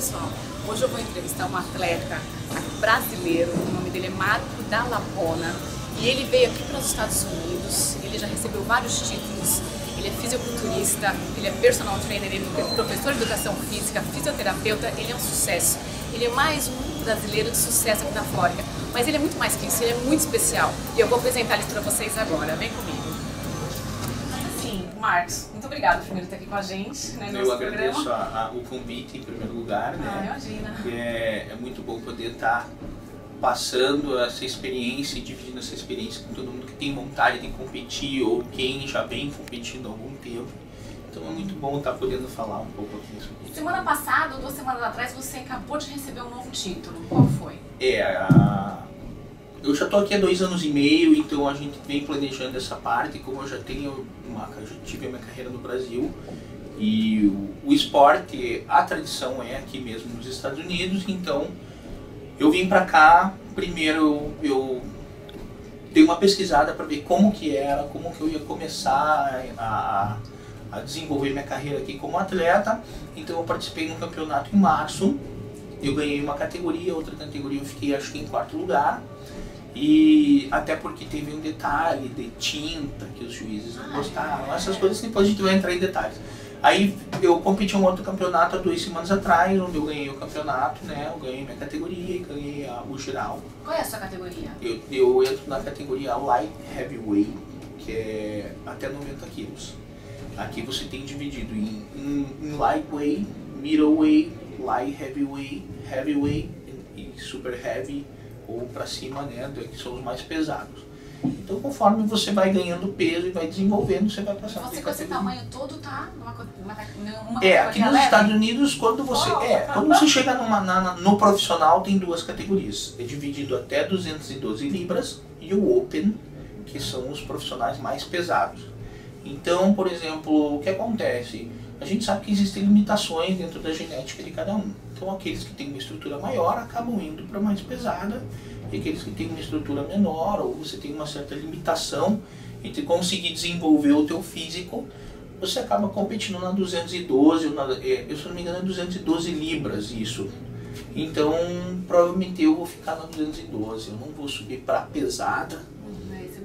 pessoal, hoje eu vou entrevistar um atleta brasileiro, o nome dele é Marco Dalla Pona, e ele veio aqui para os Estados Unidos, ele já recebeu vários títulos, ele é fisiculturista, ele é personal trainer, ele é professor de educação física, fisioterapeuta, ele é um sucesso, ele é mais um brasileiro de sucesso aqui na Flórida, mas ele é muito mais que isso, ele é muito especial, e eu vou apresentar ele para vocês agora, vem comigo. Marcos, muito obrigada por vir aqui com a gente, né, Eu agradeço o convite em primeiro lugar, né? Imagina. É muito bom poder estar passando essa experiência e dividindo essa experiência com todo mundo que tem vontade de competir ou quem já vem competindo há algum tempo. Então é muito bom estar podendo falar um pouco aqui sobre isso. Semana passada, ou 2 semanas atrás, você acabou de receber um novo título. Qual foi? Eu já estou aqui há 2 anos e meio, então a gente vem planejando essa parte. Como eu já tive a minha carreira no Brasil e o esporte, a tradição é aqui mesmo nos Estados Unidos, então eu vim para cá. Primeiro eu dei uma pesquisada para ver como que era, como que eu ia começar a desenvolver minha carreira aqui como atleta. Então eu participei no campeonato em março, eu ganhei uma categoria, outra categoria eu fiquei acho que em 4º lugar. E até porque teve um detalhe de tinta que os juízes não gostaram, essas coisas que depois a gente vai entrar em detalhes. Aí eu competi um outro campeonato há 2 semanas atrás, onde eu ganhei o campeonato, né? Eu ganhei minha categoria e ganhei o geral. Qual é a sua categoria? Eu entro na categoria Light Heavyweight, que é até 90 quilos. Aqui você tem dividido em Lightweight, Middleweight, Light Heavyweight, Heavyweight e Super Heavy, ou para cima, né, que são os mais pesados. Então conforme você vai ganhando peso e vai desenvolvendo, você vai passando. Você com esse tamanho todo tá numa aqui nos Estados Unidos, quando você chega no profissional, tem 2 categorias. É dividido até 212 libras e o Open, que são os profissionais mais pesados. Então, por exemplo, o que acontece? A gente sabe que existem limitações dentro da genética de cada um. Então aqueles que têm uma estrutura maior acabam indo para mais pesada, e aqueles que têm uma estrutura menor, ou você tem uma certa limitação entre conseguir desenvolver o teu físico, você acaba competindo na 212, eu se não me engano é 212 libras isso. Então provavelmente eu vou ficar na 212, eu não vou subir para pesada.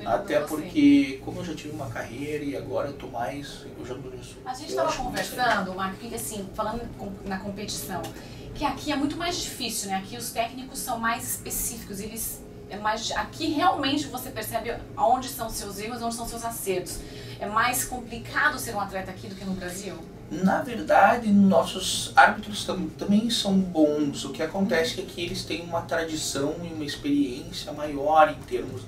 Até porque, como eu já tive uma carreira e agora eu tô mais... A gente estava conversando, Marco, assim, falando na competição, que aqui é muito mais difícil, né? Aqui os técnicos são mais específicos, aqui realmente você percebe onde são seus erros, onde são seus acertos. É mais complicado ser um atleta aqui do que no Brasil? Na verdade, nossos árbitros também são bons. O que acontece é que eles têm uma tradição e uma experiência maior em termos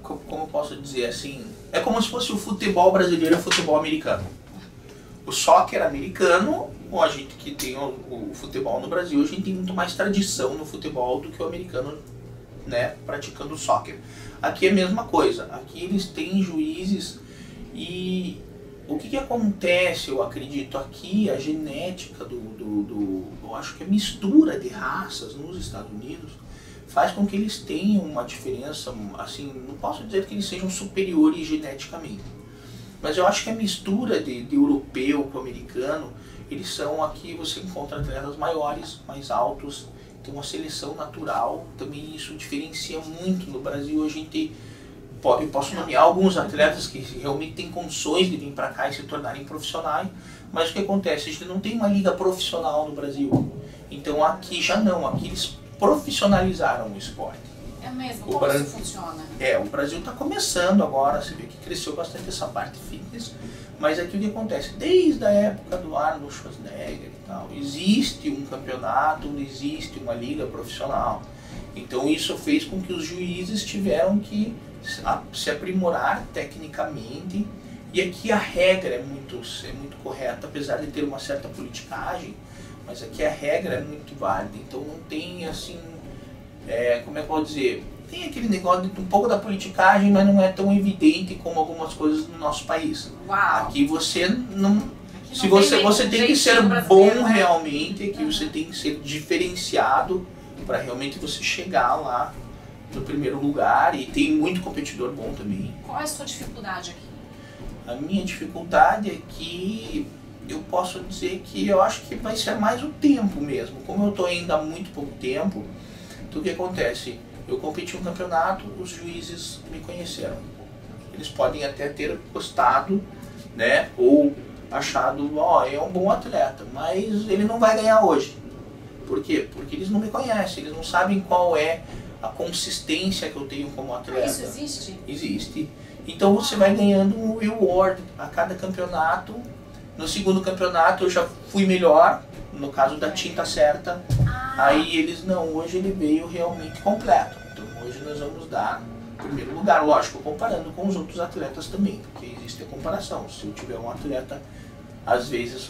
como eu posso dizer assim, é como se fosse o futebol brasileiro e o futebol americano. O soccer americano, ou a gente que tem o futebol no Brasil, a gente tem muito mais tradição no futebol do que o americano, né, praticando o soccer. Aqui é a mesma coisa, aqui eles têm juízes e o que acontece, eu acredito aqui, a genética eu acho que a mistura de raças nos Estados Unidos faz com que eles tenham uma diferença, assim, não posso dizer que eles sejam superiores geneticamente, mas eu acho que a mistura de europeu com americano, eles são aqui, você encontra atletas maiores, mais altos, tem uma seleção natural, também isso diferencia muito. No Brasil a gente, eu posso nomear alguns atletas que realmente têm condições de vir para cá e se tornarem profissionais, mas o que acontece, a gente não tem uma liga profissional no Brasil, então aqui já não, aqui eles profissionalizaram o esporte. É mesmo? Como isso funciona? O Brasil está começando agora, você vê que cresceu bastante essa parte fitness, mas aqui o que acontece? Desde a época do Arnold Schwarzenegger e tal, existe um campeonato, existe uma liga profissional. Então isso fez com que os juízes tiveram que se aprimorar tecnicamente, e aqui a regra é muito correta, apesar de ter uma certa politicagem, mas aqui a regra é muito válida, então não tem assim, como é que eu vou dizer, tem aquele negócio de um pouco da politicagem, mas não é tão evidente como algumas coisas no nosso país. Uau. Aqui você não... Se você tem que ser bom realmente, aqui você tem que ser diferenciado para realmente você chegar lá no primeiro lugar, e tem muito competidor bom também. Qual é a sua dificuldade aqui? A minha dificuldade é que eu posso dizer que eu acho que vai ser mais o tempo mesmo. Como eu estou ainda há muito pouco tempo, então o que acontece? Eu competi um campeonato, os juízes me conheceram. Eles podem até ter gostado, né, ou achado, ó, é um bom atleta, mas ele não vai ganhar hoje. Por quê? Porque eles não me conhecem, eles não sabem qual é a consistência que eu tenho como atleta. Isso existe? Existe. Então você vai ganhando um reward a cada campeonato. No segundo campeonato eu já fui melhor, no caso da tinta certa. Aí eles, não, hoje ele veio realmente completo. Então hoje nós vamos dar primeiro lugar, lógico, comparando com os outros atletas também, porque existe a comparação. Se eu tiver um atleta, às vezes,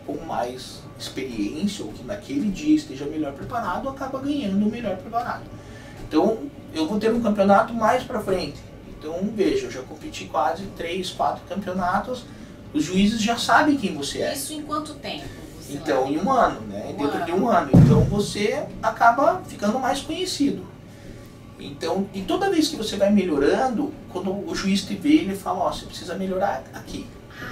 com mais experiência, ou que naquele dia esteja melhor preparado, acaba ganhando o melhor preparado. Então eu vou ter um campeonato mais pra frente. Então veja, eu já competi quase 3, 4 campeonatos, os juízes já sabem quem você é. Isso em quanto tempo? Então, em um ano, né? Dentro de um ano. Então você acaba ficando mais conhecido. Então, e toda vez que você vai melhorando, quando o juiz te vê, ele fala, ó, você precisa melhorar aqui.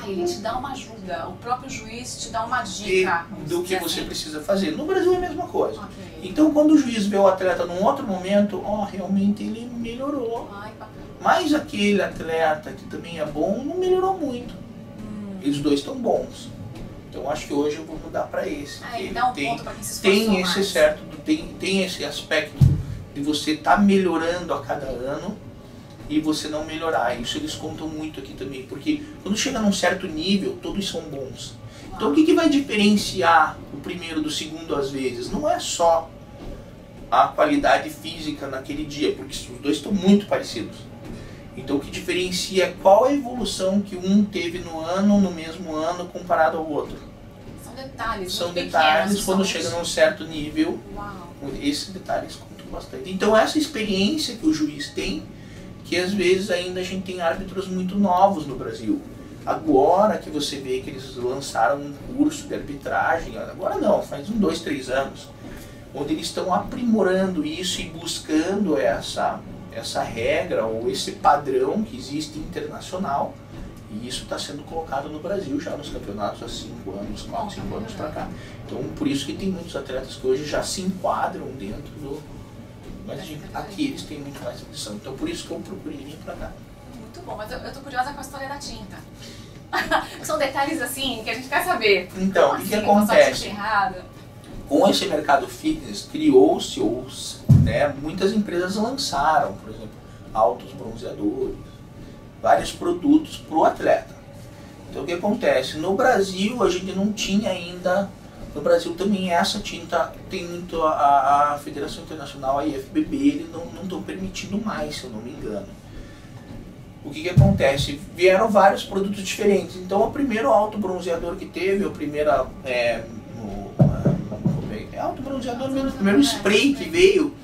Ele te dá uma ajuda, o próprio juiz te dá uma dica. Do que você precisa fazer. No Brasil é a mesma coisa. Então, quando o juiz vê o atleta num outro momento, ó, realmente ele melhorou. Mas aquele atleta que também é bom, não melhorou muito. Os dois estão bons. Então acho que hoje eu vou mudar para esse. Ele dá um ponto para quem se esforçou tem esse mais. certo, tem esse aspecto de você estar melhorando a cada ano e você não melhorar. Isso eles contam muito aqui também, porque quando chega num certo nível, todos são bons. Então o que vai diferenciar o primeiro do segundo às vezes? Não é só a qualidade física naquele dia, porque os dois estão muito parecidos. Então o que diferencia é qual a evolução que um teve no mesmo ano comparado ao outro. São detalhes. São detalhes quando chega num certo nível. Uau. Esses detalhes contam bastante. Então essa experiência que o juiz tem, que às vezes ainda a gente tem árbitros muito novos no Brasil. Agora que você vê que eles lançaram um curso de arbitragem, agora não, faz 2, 3 anos, onde eles estão aprimorando isso e buscando essa regra ou esse padrão que existe internacional, e isso está sendo colocado no Brasil já nos campeonatos há 5 anos, 4, 5 anos para cá. Então por isso que tem muitos atletas que hoje já se enquadram dentro do... Mas aqui eles têm muito mais ambição, então por isso que eu procurei vir para cá. Muito bom, mas eu tô curiosa com a história da tinta. São detalhes assim que a gente quer saber. Então, o que acontece? Com esse mercado fitness, criou-se, né, muitas empresas lançaram, por exemplo, altos bronzeadores, vários produtos para o atleta. Então o que acontece? No Brasil a gente não tinha ainda, no Brasil também essa tinta, tem muito a Federação Internacional, a IFBB, eles não estão permitindo mais, se eu não me engano. O que acontece? Vieram vários produtos diferentes. Então o primeiro alto bronzeador que teve, o primeiro alto bronzeador mesmo, o primeiro spray que veio,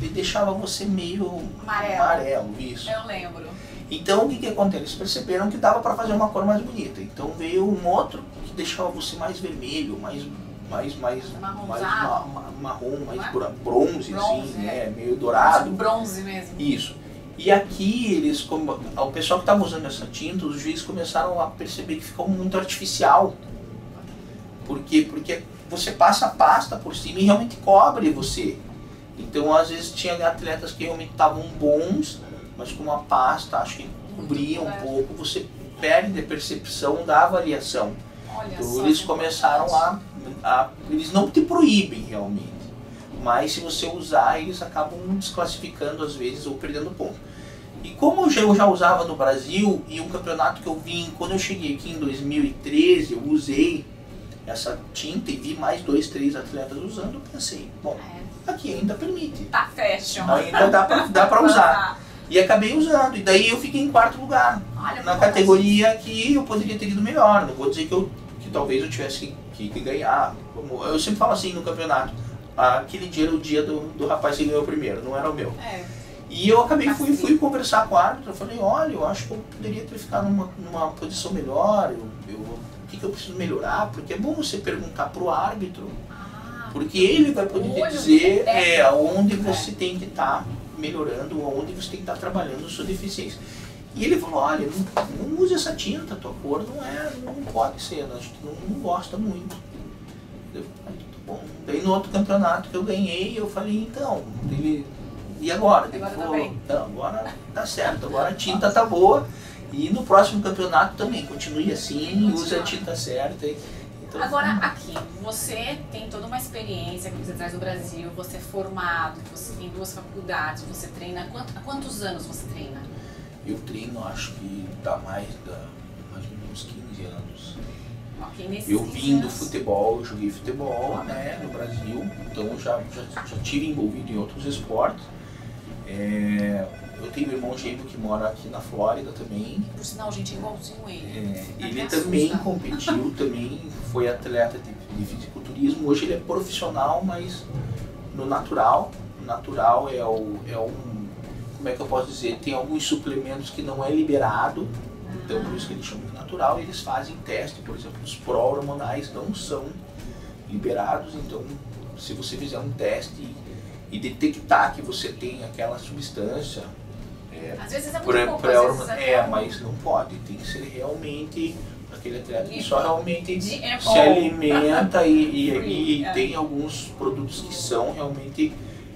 ele deixava você meio amarelo, isso. Eu lembro. Então o que acontece? Eles perceberam que dava para fazer uma cor mais bonita. Então veio um outro que deixava você mais vermelho, mais marrom, mais bronze, assim, né? Meio dourado. Bronze mesmo. Isso. E aqui eles, o pessoal que estava usando essa tinta, os juízes começaram a perceber que ficou muito artificial. Por quê? Porque você passa a pasta por cima e realmente cobre você. Então às vezes tinha atletas que realmente estavam bons, mas com uma pasta, acho que cobria um pouco, você perde a percepção da avaliação. Então eles começaram eles não te proíbem realmente, mas se você usar, eles acabam desclassificando às vezes ou perdendo ponto. E como eu já usava no Brasil, e um campeonato que eu vim, quando eu cheguei aqui em 2013, eu usei essa tinta e vi mais 2, 3 atletas usando, eu pensei, bom, aqui ainda permite. Tá fashion. Ainda dá pra usar. E acabei usando, e daí eu fiquei em 4º lugar. Na categoria que eu poderia ter ido melhor, não vou dizer que talvez eu tivesse que ganhar. Eu sempre falo assim no campeonato, aquele dia era o dia do rapaz que ganhou o primeiro, não era o meu. E eu acabei, fui conversar com o árbitro, eu falei, olha, eu acho que eu poderia ter ficado numa posição melhor, o que eu preciso melhorar, porque é bom você perguntar pro árbitro, porque ele vai poder te dizer onde você tem que estar melhorando, onde você tem que estar trabalhando a sua deficiência. E ele falou, olha, não use essa tinta, tua cor não pode ser, a gente não gosta muito. Eu falei, tudo bom. Daí no outro campeonato que eu ganhei, eu falei, então, e agora? Ele falou, não, agora tá certo, agora a tinta tá boa. E no próximo campeonato também, continue assim, use a tinta certa. Então, agora aqui, você tem toda uma experiência que você traz do Brasil, você é formado, você tem 2 faculdades, você treina, há quantos anos você treina? Eu treino, acho que dá mais de uns 15 anos. Okay, eu vim do futebol, eu joguei futebol, né, no Brasil, então já tive envolvido em outros esportes. Eu tenho um irmão gêmeo que mora aqui na Flórida também. Por sinal, gente, é igualzinho ele. Ele também competiu, também foi atleta de fisiculturismo. Hoje ele é profissional, mas no natural. O natural é um, como é que eu posso dizer, tem alguns suplementos que não é liberado. Então por isso que eles chamam de natural. Eles fazem teste, por exemplo, os pró-hormonais não são liberados. Então se você fizer um teste e detectar que você tem aquela substância, às vezes é muito pouco, às vezes mas não pode, tem que ser realmente aquele atleta que só realmente se alimenta e tem alguns produtos que são realmente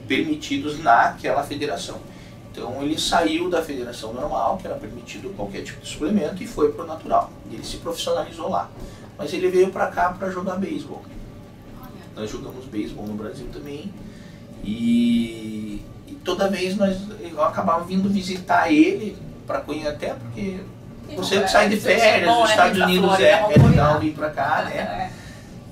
permitidos naquela federação. Então ele saiu da federação normal, que era permitido qualquer tipo de suplemento, e foi para o natural. Ele se profissionalizou lá. Mas ele veio para cá para jogar beisebol. Nós jogamos beisebol no Brasil também. E toda vez eu acabava vindo visitar ele para conhecer, até porque você que sai de férias, os Estados Unidos é legal vir para cá, né?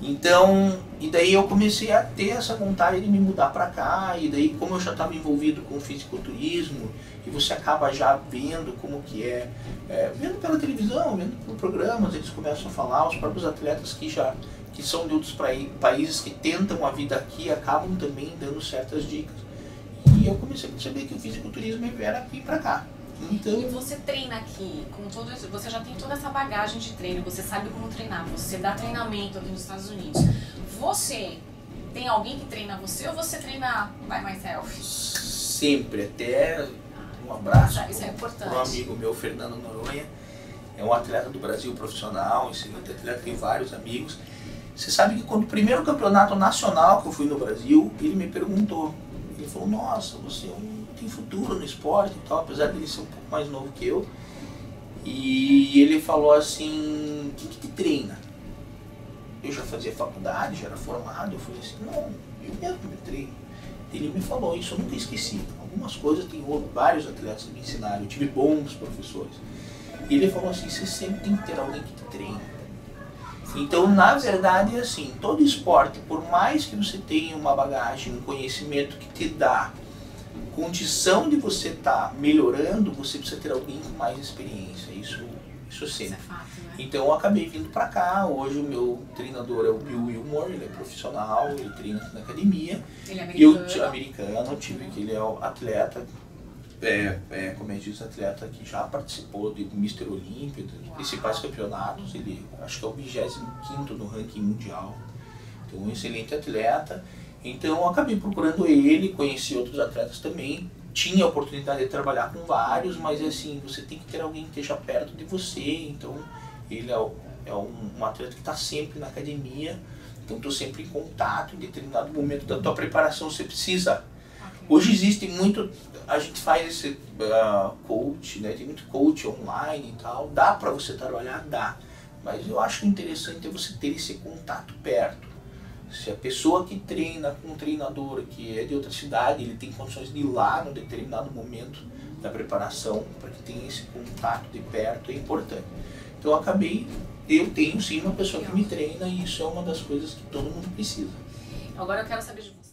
Então, e daí eu comecei a ter essa vontade de me mudar para cá, e daí como eu já estava envolvido com o fisiculturismo, e você acaba já vendo como que vendo pela televisão, vendo por programas, eles começam a falar, os próprios atletas que são de outros países que tentam a vida aqui, acabam também dando certas dicas. E eu comecei a perceber que o fisiculturismo era vir para cá. Então, e você treina aqui, com todo isso, você já tem toda essa bagagem de treino, você sabe como treinar, você dá treinamento aqui nos Estados Unidos. Você tem alguém que treina você ou você treina by myself? Sempre, até um abraço para um amigo meu, Fernando Noronha, é um atleta do Brasil profissional, excelente atleta, tem vários amigos. Você sabe que quando o primeiro campeonato nacional que eu fui no Brasil, ele me perguntou, ele falou, nossa, você tem futuro no esporte e tal, apesar dele ser um pouco mais novo que eu. E ele falou assim, o que te treina? Eu já fazia faculdade, já era formado, eu falei assim, não, eu mesmo me treino. Ele me falou isso, eu nunca esqueci. Algumas coisas tem vários atletas que me ensinaram, eu tive bons professores. E ele falou assim, você sempre tem que ter alguém que te treine. Então, na verdade, é assim, todo esporte, por mais que você tenha uma bagagem, um conhecimento que te dá condição de você estar melhorando, você precisa ter alguém com mais experiência, isso sempre. Isso é fato, né? Então eu acabei vindo pra cá, hoje o meu treinador é o Bill Wilmore, ele é profissional, ele treina aqui na academia. Ele é americano. Eu tive que ele é o atleta, como é que diz, atleta que já participou de Mr. Olímpia, dos principais campeonatos, ele acho que é o 25º no ranking mundial, então um excelente atleta. Então eu acabei procurando ele, conheci outros atletas também, tinha a oportunidade de trabalhar com vários, mas assim, você tem que ter alguém que esteja perto de você, então ele é um atleta que está sempre na academia, então estou sempre em contato, em determinado momento da tua preparação você precisa. Hoje existe muito, a gente faz esse coach, né? Tem muito coach online e tal, dá para você trabalhar? Dá, mas eu acho que o interessante é você ter esse contato perto. Se a pessoa que treina com um treinador que é de outra cidade, ele tem condições de ir lá num determinado momento da preparação, para que tenha esse contato de perto, é importante. Então eu tenho sim uma pessoa que me treina, e isso é uma das coisas que todo mundo precisa. Agora eu quero saber de você.